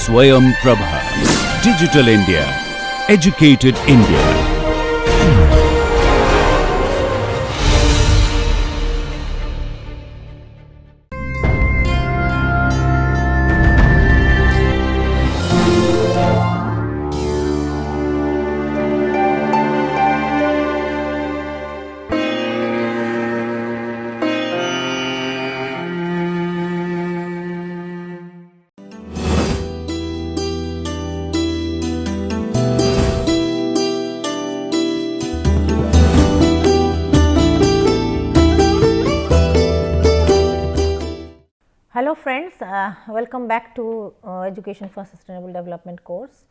Swayam Prabha. Digital India. Educated India. Hello friends, welcome back to Education for Sustainable Development course.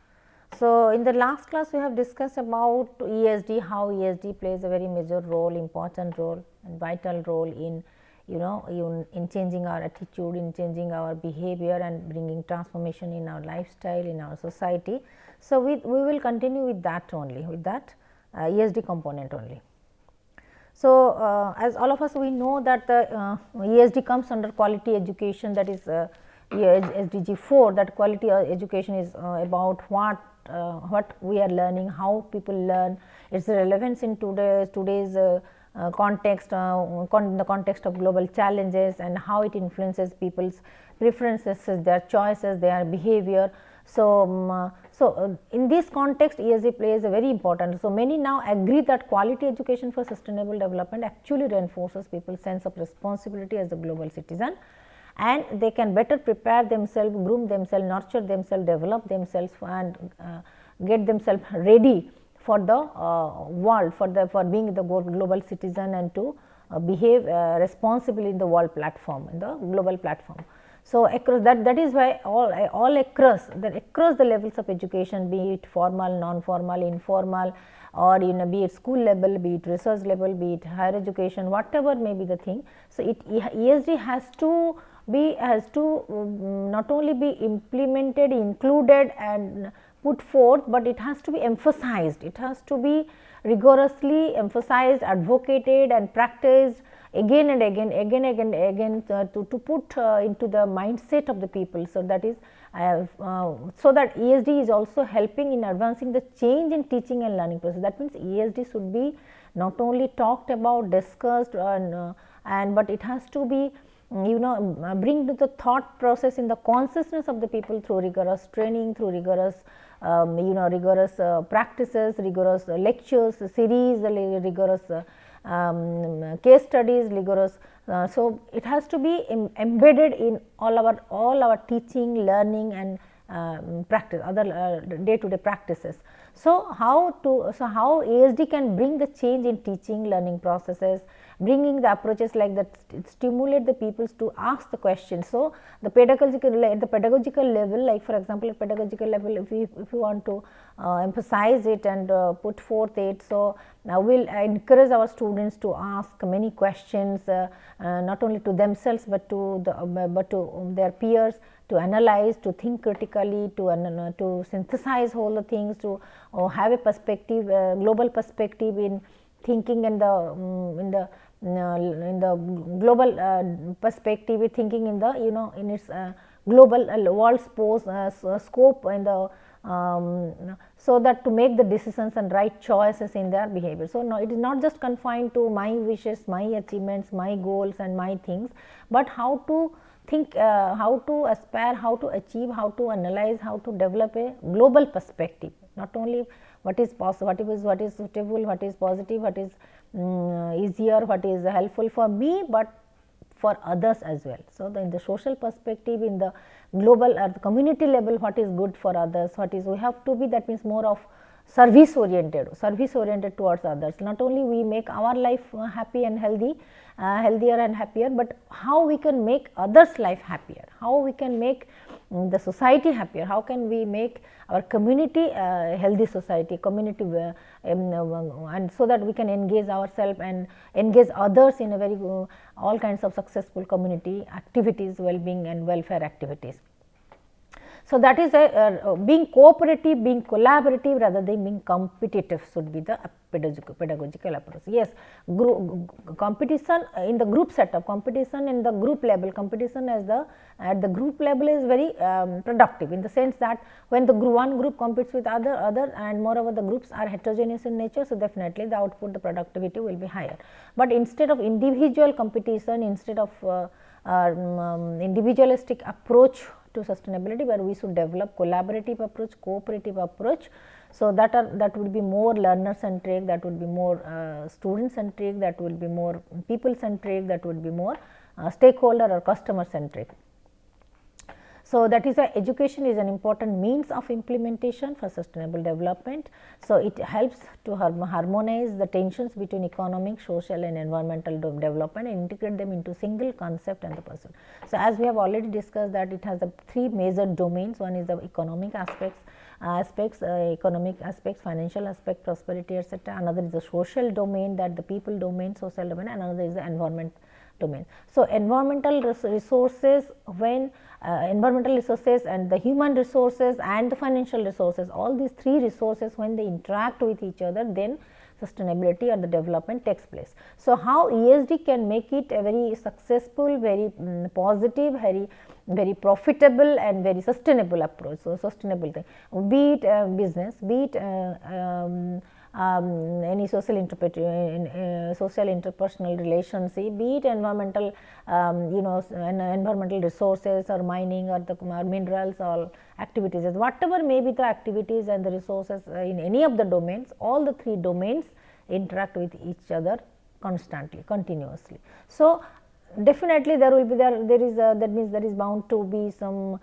So, in the last class we have discussed about ESD, how ESD plays a very major role, important role and vital role in in changing our attitude, in changing our behavior and bringing transformation in our lifestyle, in our society. So, we will continue with that only, with that ESD component only. So, as all of us we know that the ESD comes under quality education, that is SDG 4, that quality education is about what we are learning, how people learn, its relevance in today's context, in the context of global challenges, and how it influences people's preferences, their choices, their behavior. So, in this context ESD plays a very important. So, many now agree that quality education for sustainable development actually reinforces people's sense of responsibility as a global citizen, and they can better prepare themselves, groom themselves, nurture themselves, develop themselves and get themselves ready for the world, for being the global citizen and to behave responsibly in the world platform, in the global platform. So, across that is why all across the levels of education, be it formal, non-formal, informal, or be it school level, be it research level, be it higher education, whatever may be the thing. So, ESD has to not only be implemented, included and put forth, but it has to be emphasized. It has to be rigorously emphasized, advocated and practiced again and again to put into the mindset of the people. So, that is so that ESD is also helping in advancing the change in teaching and learning process. That means, ESD should be not only talked about, discussed but it has to be bring to the thought process in the consciousness of the people through rigorous training, through rigorous rigorous practices, rigorous lectures series, rigorous case studies, rigorous. So, it has to be embedded in all our teaching, learning and practice, other day to day practices. So, how ESD can bring the change in teaching, learning processes, bringing the approaches like that stimulate the peoples to ask the question. So, the pedagogical level, like for example, at pedagogical level, if you want to emphasize it and put forth it. So, now we will encourage our students to ask many questions, not only to themselves, but to their peers, to analyze, to think critically, to synthesize all the things, to have a perspective, global perspective in thinking in the global perspective, thinking in the in its global world scope in the so that to make the decisions and right choices in their behavior. So, no, it is not just confined to my wishes, my achievements, my goals and my things, but how to think, how to aspire, how to achieve, how to analyze, how to develop a global perspective, not only what is possible, what is suitable, what is positive, what is easier, what is helpful for me, but for others as well. So, in the social perspective, in the global or the community level, what is good for others, what is we have to be, that means more of service oriented towards others. Not only we make our life happy and healthy, healthier and happier, but how we can make others life happier, how we can make the society happier, how can we make our community healthy society, community and so that we can engage ourselves and engage others in a very all kinds of successful community activities, well-being and welfare activities. So, that is being cooperative, being collaborative rather than being competitive should be the pedagogical approach. Yes, competition in the group setup, competition in the group level, competition at the group level is very productive, in the sense that when the one group competes with other and moreover the groups are heterogeneous in nature. So, definitely the output, the productivity will be higher, but instead of individual competition, instead of individualistic approach to sustainability, where we should develop collaborative approach, cooperative approach. So, that would be more learner centric, that would be more student centric, that will be more people centric, that would be more stakeholder or customer centric. So, that is why education is an important means of implementation for sustainable development. So, it helps to harmonize the tensions between economic, social and environmental development and integrate them into single concept and the person. So, as we have already discussed that it has the three major domains. One is the economic aspects, economic aspects, financial aspect, prosperity, etc. Another is the social domain, that the people domain, social domain, and another is the environment domain. So, environmental resources, when environmental resources and the human resources and the financial resources, all these three resources when they interact with each other, then sustainability or the development takes place. So, how ESD can make it a very successful, very positive, very profitable and very sustainable approach. So, sustainable thing, be it business, be it any social interpersonal relationship, be it environmental environmental resources or mining or the minerals or activities, whatever may be the activities and the resources in any of the domains, all the three domains interact with each other constantly, continuously. So, definitely there will be that means there is bound to be some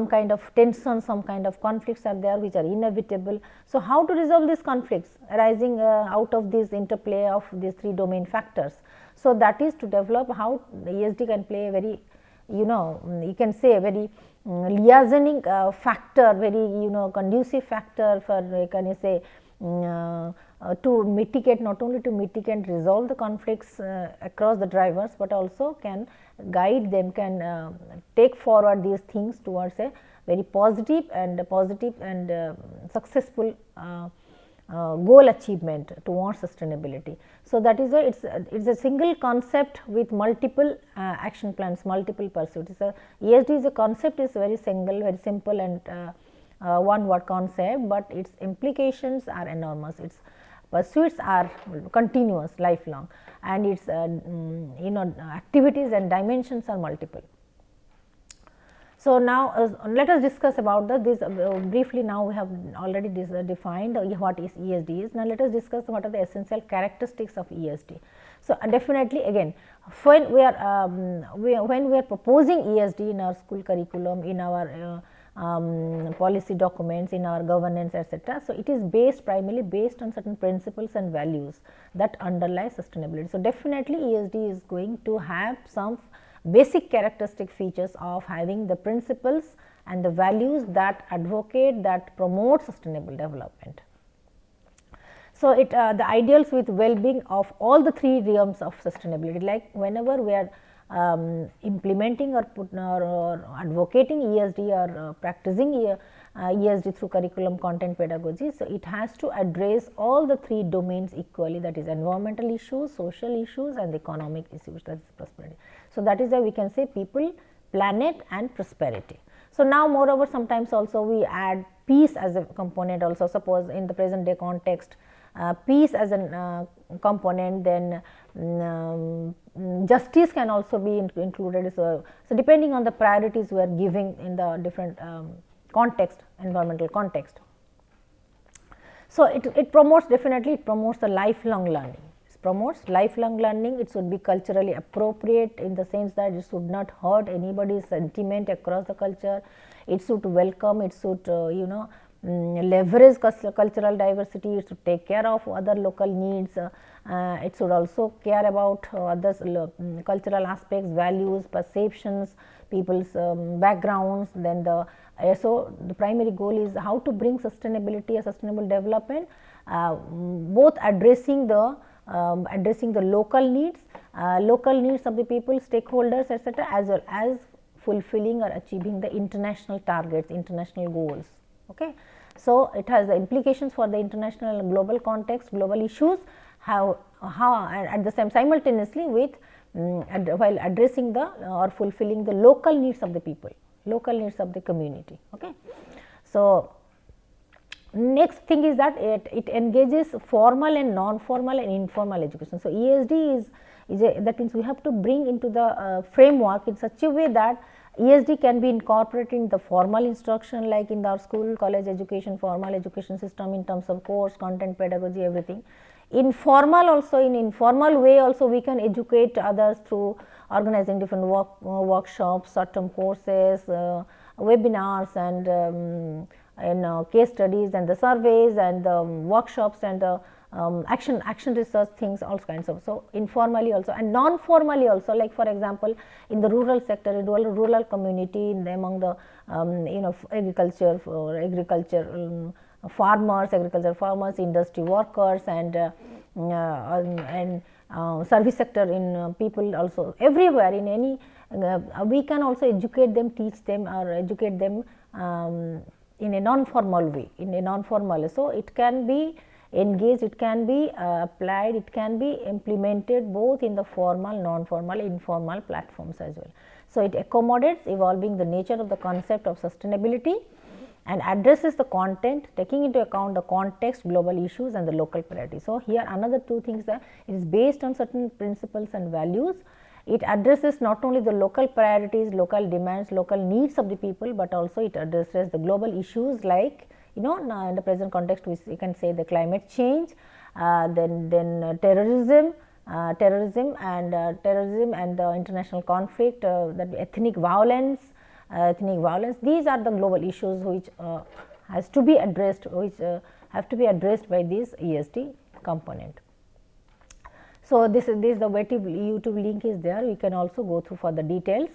kind of tension, some kind of conflicts are there which are inevitable. So, how to resolve these conflicts arising out of this interplay of these three domain factors? So, that is to develop how ESD can play a very, you can say a very liaisoning factor, very conducive factor for, can you say, to mitigate, not only to mitigate and resolve the conflicts across the drivers, but also can guide them, can take forward these things towards a very positive and successful goal achievement towards sustainability. So, that is why it is a single concept with multiple action plans, multiple pursuits. ESD is a concept, is very single, very simple and one word concept, but its implications are enormous, its pursuits are continuous, lifelong, and its activities and dimensions are multiple. So, now let us discuss about this briefly. Now, we have already defined what is ESD is. Now, let us discuss what are the essential characteristics of ESD. So, definitely again, when we are proposing ESD in our school curriculum, in our policy documents, in our governance, etc. So, it is primarily based on certain principles and values that underlie sustainability. So, definitely ESD is going to have some basic characteristic features of having the principles and the values that advocate, that promote sustainable development. So, the ideals with well-being of all the three realms of sustainability, like whenever we are implementing or advocating ESD or practicing ESD through curriculum content pedagogy. So, it has to address all the three domains equally, that is environmental issues, social issues and economic issues, that is prosperity. So, that is why we can say people, planet and prosperity. So, now moreover sometimes also we add peace as a component also. Suppose in the present day context, peace as a component, then justice can also be included. So, depending on the priorities we are giving in the different context, environmental context. So, it promotes, definitely it promotes the lifelong learning. It promotes lifelong learning. It should be culturally appropriate in the sense that it should not hurt anybody's sentiment across the culture. It should welcome, it should leverage cultural diversity, it should take care of other local needs, it should also care about other cultural aspects, values, perceptions, people's backgrounds. Then so the primary goal is how to bring sustainability or sustainable development, both addressing the local needs of the people, stakeholders, etc., as well as fulfilling or achieving the international targets, international goals. Okay. So, it has the implications for the international and global context, global issues, how and at the same simultaneously with while addressing the or fulfilling the local needs of the people, local needs of the community. Okay. So, next thing is that it engages formal and non-formal and informal education. So, ESD is that means we have to bring into the framework in such a way that ESD can be incorporated in the formal instruction, like in our school, college education, formal education system in terms of course, content, pedagogy, everything. Informal also, in informal way also we can educate others through organizing different workshops, short-term courses, webinars and case studies and the surveys and the workshops and action research things, all kinds of. So, informally also and non-formally also, like for example, in the rural sector, in rural community, in the, among the agriculture farmers, industry workers and service sector in people also, everywhere in any we can also educate them, teach them or educate them in a non-formal way, in a non-formal. So, it can be engaged, it can be applied, it can be implemented both in the formal, non-formal, informal platforms as well. So, it accommodates evolving the nature of the concept of sustainability and addresses the content, taking into account the context, global issues and the local priorities. So, here another two things, that it is based on certain principles and values. It addresses not only the local priorities, local demands, local needs of the people, but also it addresses the global issues like in the present context we can say the climate change, then terrorism and the international conflict, that ethnic violence. These are the global issues which has to be addressed, which have to be addressed by this ESD component. So, this the YouTube link is there, you can also go through for the details.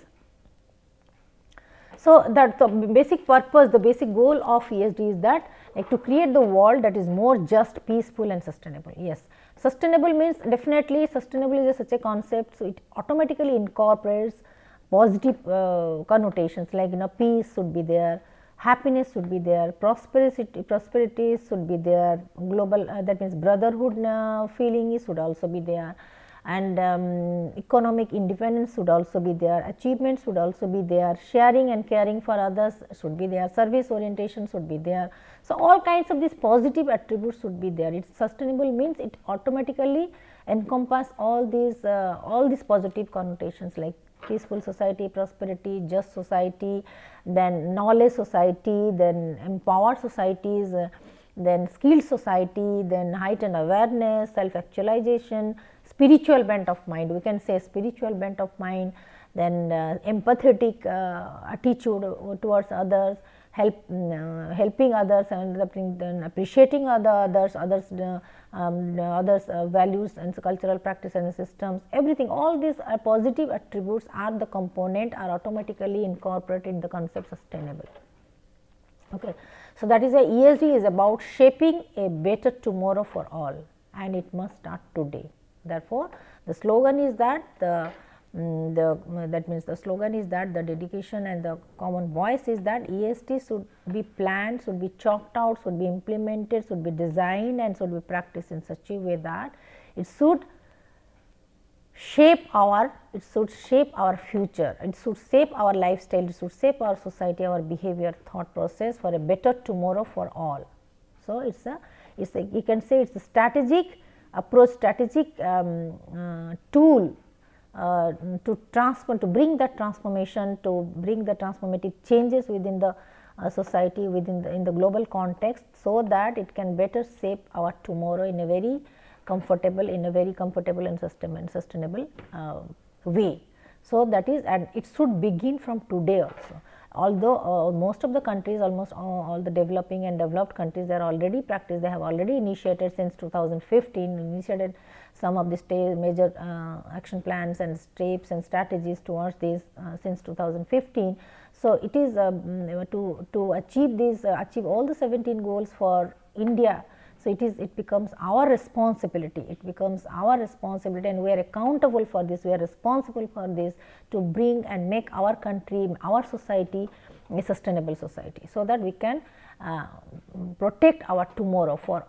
So, that the basic purpose, the basic goal of ESD is that like to create the world that is more just, peaceful and sustainable. Yes, sustainable means definitely sustainable is such a concept, so it automatically incorporates positive connotations like peace should be there, happiness should be there, prosperity should be there, global that means brotherhood feeling should also be there, and economic independence should also be there, achievements should also be there, sharing and caring for others should be there, service orientation should be there. So, all kinds of these positive attributes should be there. It's sustainable means it automatically encompass all these positive connotations like peaceful society, prosperity, just society, then knowledge society, then empowered societies, then skilled society, then heightened awareness, self actualization, spiritual bent of mind, we can say spiritual bent of mind, then empathetic attitude towards others, helping others and then appreciating others values and cultural practice and systems, everything, all these positive attributes are the component are automatically incorporated in the concept sustainable. Okay. So, that is why ESD is about shaping a better tomorrow for all, and it must start today. Therefore, the slogan is that that means the slogan is that the dedication and the common voice is that ESD should be planned, should be chalked out, should be implemented, should be designed and should be practiced in such a way that it should shape our future, it should shape our lifestyle, it should shape our society, our behavior, thought process for a better tomorrow for all. So, it's a you can say it's a strategic approach, strategic tool to bring that transformation, to bring the transformative changes within the society, in the global context, so that it can better shape our tomorrow in a very comfortable and sustainable way. So, that is, and it should begin from today also. Although most of the countries, almost all the developing and developed countries, they are already practiced, they have already initiated since 2015, initiated some of the major action plans and steps and strategies towards this since 2015. So, it is to achieve these achieve all the 17 goals for India. So, it becomes our responsibility, and we are accountable for this, we are responsible for this to bring and make our country, our society a sustainable society, so that we can protect our tomorrow for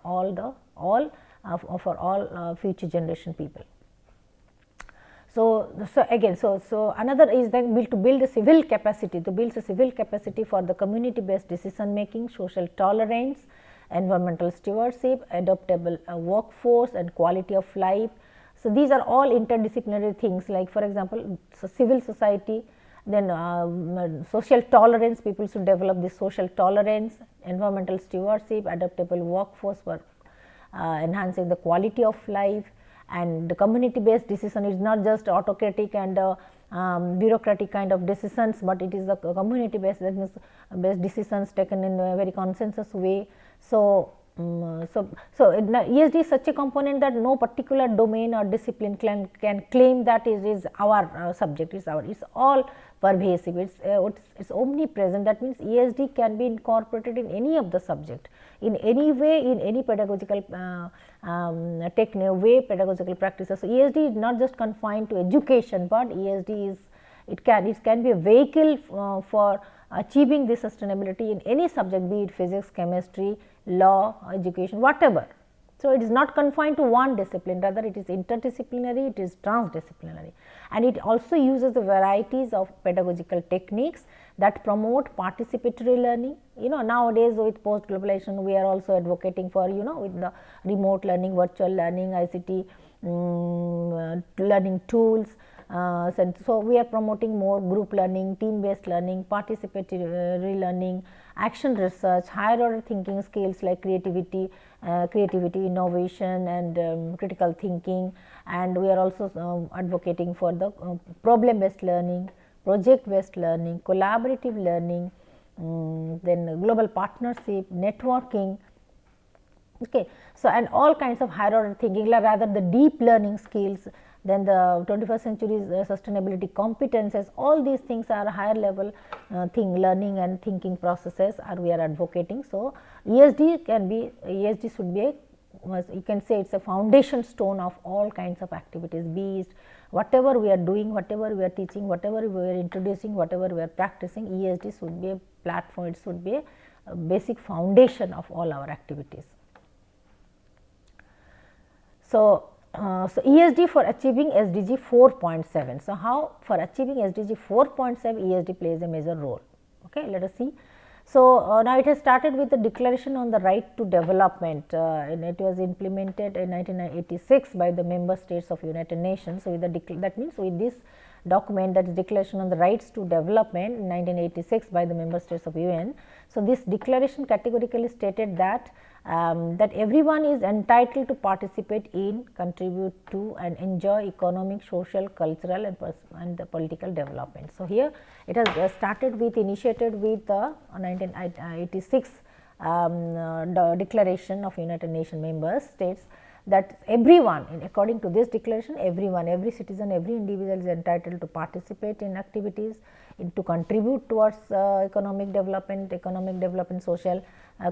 future generation people. So another is then to build a civil capacity, for the community based decision making, social tolerance, environmental stewardship, adaptable workforce and quality of life. So, these are all interdisciplinary things, like for example, civil society, then social tolerance, people should develop this social tolerance, environmental stewardship, adaptable workforce for enhancing the quality of life, and the community based decision is not just autocratic and bureaucratic kind of decisions, but it is the community based decisions taken in a very consensus way. So, ESD is such a component that no particular domain or discipline can claim that it is our subject, it is all pervasive, it is omnipresent. That means, ESD can be incorporated in any of the subject, in any way, in any pedagogical pedagogical practices. So, ESD is not just confined to education, but ESD is it can be a vehicle for achieving this sustainability in any subject, be it physics, chemistry, law, education, whatever. So, it is not confined to one discipline, rather it is interdisciplinary, it is transdisciplinary, and it also uses the varieties of pedagogical techniques that promote participatory learning. Nowadays with post globalization, we are also advocating for with the remote learning, virtual learning, ICT learning tools. So, we are promoting more group learning, team based learning, participatory learning, action research, higher order thinking skills like creativity, innovation and critical thinking, and we are also advocating for the problem based learning, project based learning, collaborative learning, then global partnership, networking. Okay. So, and all kinds of higher order thinking, rather the deep learning skills, then the 21st century sustainability competences, all these things are higher level learning and thinking processes we are advocating. So, ESD should be you can say it is a foundation stone of all kinds of activities, be it whatever we are doing, whatever we are teaching, whatever we are introducing, whatever we are practicing, ESD should be a platform, it should be a basic foundation of all our activities. So, ESD for achieving SDG 4.7. So, how for achieving SDG 4.7 ESD plays a major role. Okay, let us see. So, now it has started with the Declaration on the Right to Development, and it was implemented in 1986 by the member states of United Nations. So, that means with this document, that is Declaration on the Rights to Development in 1986 by the member states of UN. So, this declaration categorically stated that that everyone is entitled to participate in, contribute to and enjoy economic, social, cultural and the political development. So, here it has initiated with the 1986 declaration of United Nations member states, that everyone, according to this declaration, every citizen, every individual is entitled to participate in activities, to contribute towards economic development, social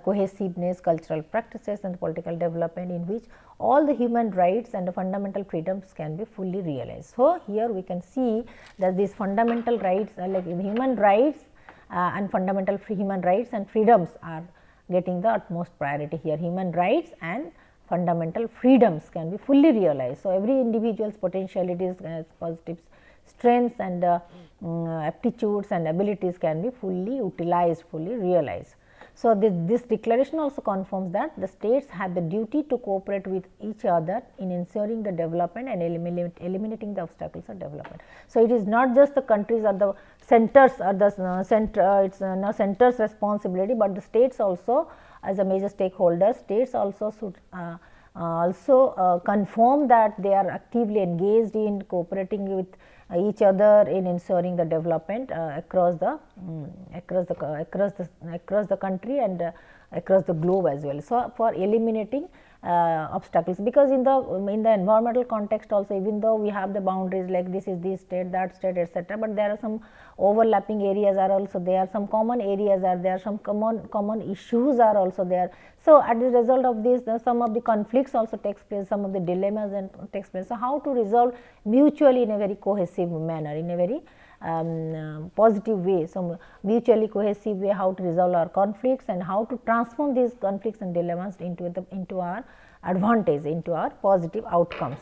cohesiveness, cultural practices and political development, in which all the human rights and the fundamental freedoms can be fully realized. So, here we can see that these fundamental rights like human rights and fundamental human rights and freedoms are getting the utmost priority here. Human rights and fundamental freedoms can be fully realized. So, every individual's potentialities, positive strengths and aptitudes and abilities can be fully utilized, fully realized. So, this declaration also confirms that the states have the duty to cooperate with each other in ensuring the development and eliminating the obstacles of development. So, it is not just the countries or the centers or the it is not centers responsibility, but the states also as a major stakeholder. States also should confirm that they are actively engaged in cooperating with each other in ensuring the development across the country and across the globe as well. So, for eliminating obstacles, because in the environmental context also, even though we have the boundaries like this is this state, that state, etc., but there are some overlapping areas are also there, some common areas are there, some common issues are also there. So, as a result of this, some of the conflicts also takes place, some of the dilemmas and takes place. So, how to resolve mutually in a very cohesive manner, in a very positive way. So, mutually cohesive way, how to resolve our conflicts and how to transform these conflicts and dilemmas into our advantage, into our positive outcomes.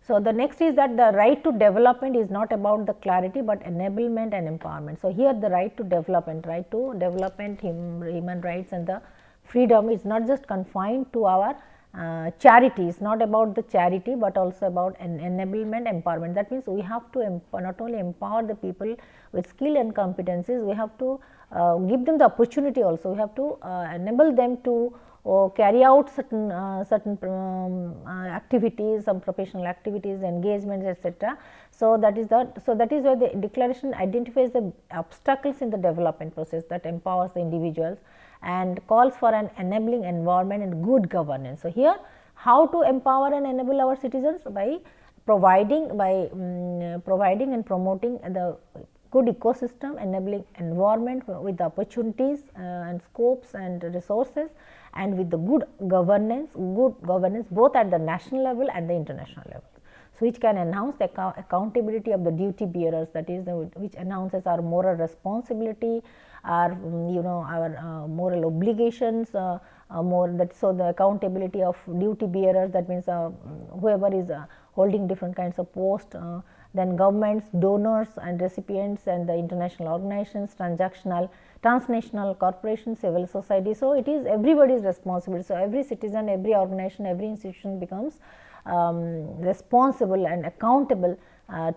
So, the next is that the right to development is not about the clarity, but enablement and empowerment. So, here the right to development, human rights and the freedom is not just confined to our charity, is not about the charity, but also about an enablement, empowerment. That means, we have to not only empower the people with skill and competencies, we have to give them the opportunity also, we have to enable them to carry out certain activities, some professional activities, engagements, etc. So, that is why the declaration identifies the obstacles in the development process that empowers the individuals and calls for an enabling environment and good governance. So, here how to empower and enable our citizens? By providing and promoting the good ecosystem, enabling environment with the opportunities and scopes and resources, and with the good governance both at the national level and the international level. So, which can enhance the accountability of the duty bearers, that is which enhances our moral responsibility, our our moral obligations, more that. So, the accountability of duty bearers, that means whoever is holding different kinds of posts, then governments, donors and recipients, and the international organizations, transnational corporations, civil society. So, it is everybody's responsibility. So, every citizen, every organization, every institution becomes responsible and accountable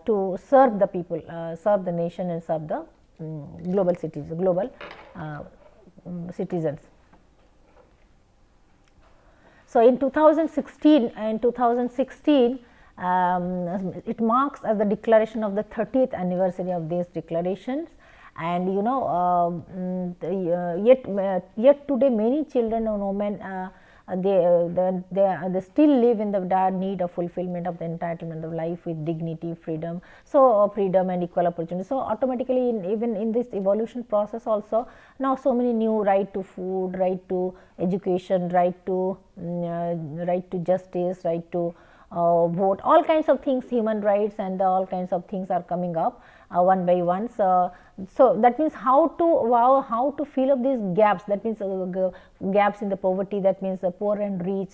to serve the people, serve the nation, and serve the global citizens. So, in 2016, it marks as the declaration of the 30th anniversary of these declarations, and yet today many children and women they still live in the dire need of fulfillment of the entitlement of life with dignity, freedom. So, freedom and equal opportunity. So, automatically even in this evolution process also, now so many new right to food, right to education, right to justice, right to vote, all kinds of things, human rights, and all kinds of things are coming up one by one. So, that means how to fill up these gaps, that means gaps in the poverty, that means the poor and rich,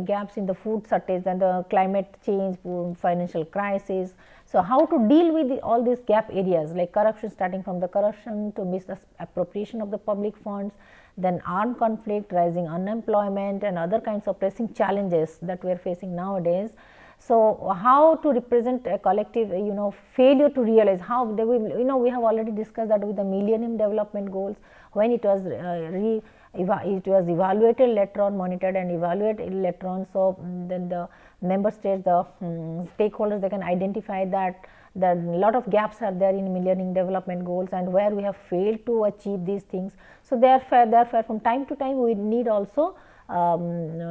gaps in the food shortage and the climate change, financial crisis. So, how to deal with all these gap areas like corruption, starting from the corruption to misappropriation of the public funds, then armed conflict, rising unemployment, and other kinds of pressing challenges that we are facing nowadays. So, how to represent a collective failure to realize how they will, we have already discussed that with the Millennium Development Goals, when it was evaluated later on, monitored and evaluated later on. So, then the member states, the stakeholders, they can identify that a lot of gaps are there in Millennium Development Goals, and where we have failed to achieve these things. So, therefore, from time to time we need also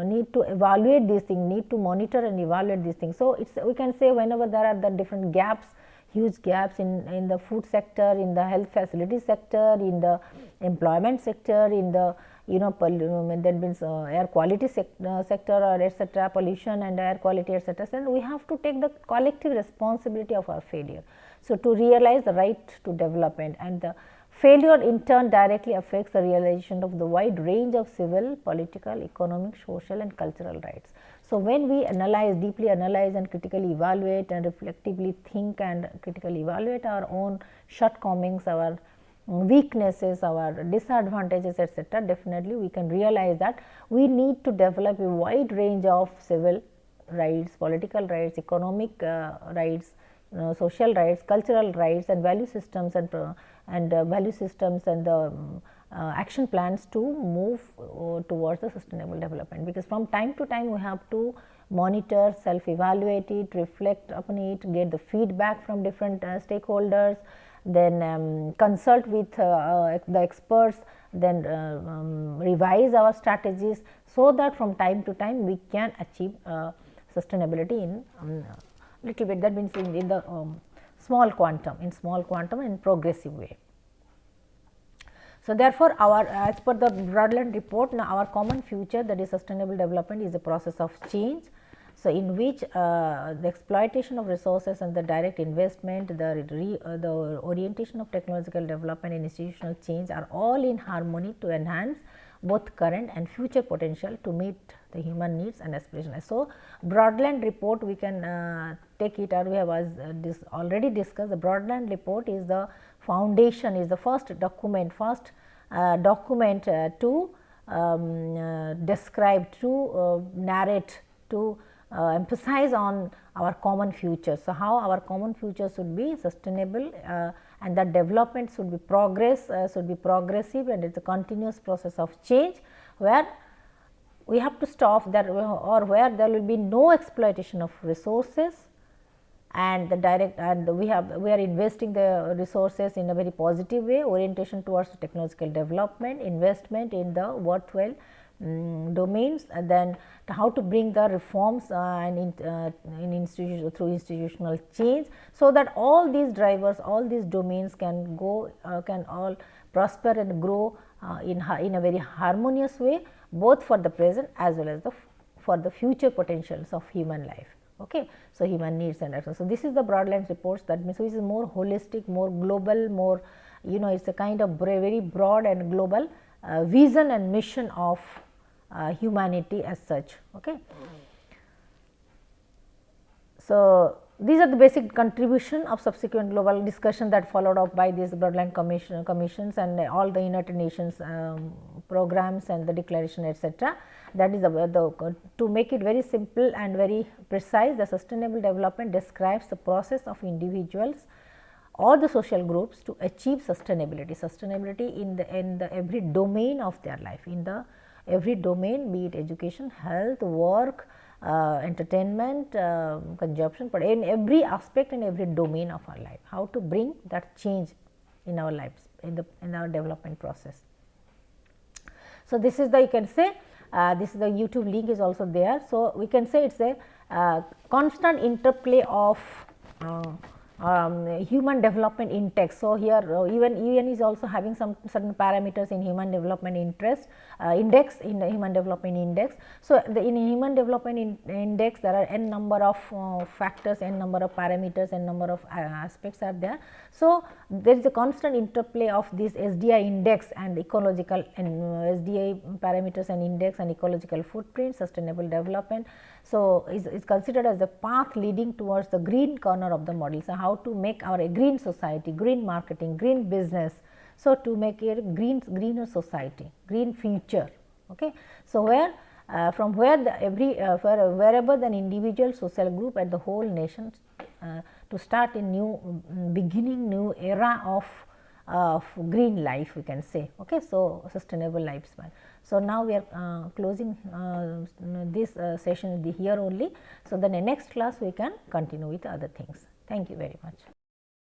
need to evaluate these things, need to monitor and evaluate these things. So, we can say whenever there are the different gaps, huge gaps in the food sector, in the health facility sector, in the employment sector, in the that means air quality sector or etc., pollution and air quality, etc. So, we have to take the collective responsibility of our failure. So, to realize the right to development, and the failure in turn directly affects the realization of the wide range of civil, political, economic, social and cultural rights. So, when we deeply analyze and critically evaluate and reflectively think and critically evaluate our own shortcomings, our weaknesses, our disadvantages, etc., definitely we can realize that we need to develop a wide range of civil rights, political rights, economic rights, social rights, cultural rights, and value systems and the action plans to move towards the sustainable development. Because from time to time we have to monitor, self-evaluate it, reflect upon it, get the feedback from different stakeholders, then consult with the experts then revise our strategies, so that from time to time we can achieve sustainability in little bit, that means in the small quantum, in progressive way. So, therefore, our as per the Broadland report, now our common future, that is sustainable development, is a process of change. So, in which the exploitation of resources and the direct investment, the orientation of technological development and institutional change are all in harmony to enhance both current and future potential to meet the human needs and aspirations. So, Broadland report, we can take it, or we have already discussed. The Broadland report is the foundation, is the first document, to describe, to narrate, to emphasize on our common future. So, how our common future should be sustainable, and that development should be progressive, and it is a continuous process of change, where we have to stop there, or where there will be no exploitation of resources, and the direct, and we are investing the resources in a very positive way, orientation towards technological development, investment in the worthwhile domains, and then how to bring the reforms through institutional change, so that all these drivers, all these domains can go, can all prosper and grow in a very harmonious way, both for the present as well as for the future potentials of human life. Okay. So, human needs and actions. So, this is the Broadland reports, that means which is more holistic, more global, more it is a kind of very broad and global vision and mission of humanity as such. Okay. So, these are the basic contribution of subsequent global discussion that followed up by these Broadland commissions and all the United Nations programs and the declaration, etc. That is to make it very simple and very precise, the sustainable development describes the process of individuals or the social groups to achieve sustainability in the every domain of their life, in the every domain, be it education, health, work, entertainment, consumption, but in every aspect and every domain of our life, how to bring that change in our lives, in our development process. So, this is the, you can say, this is the YouTube link is also there. So, we can say it is a constant interplay of human development index. So, here even UN is also having some certain parameters in human development index, in the human development index. So, in human development index there are n number of factors, n number of parameters, n number of aspects are there. So, there is a constant interplay of this SDI index and ecological and SDI parameters and index and ecological footprint, sustainable development. So, is considered as the path leading towards the green corner of the model. So, how to make our a green society, green marketing, green business. So, to make it greener society, green future. Okay. So, where from where the wherever the individual, social group and the whole nation to start a new beginning, new era of green life, we can say. Okay. So, sustainable lifespan. So, now we are closing this session here only. So, then the next class we can continue with other things. Thank you very much.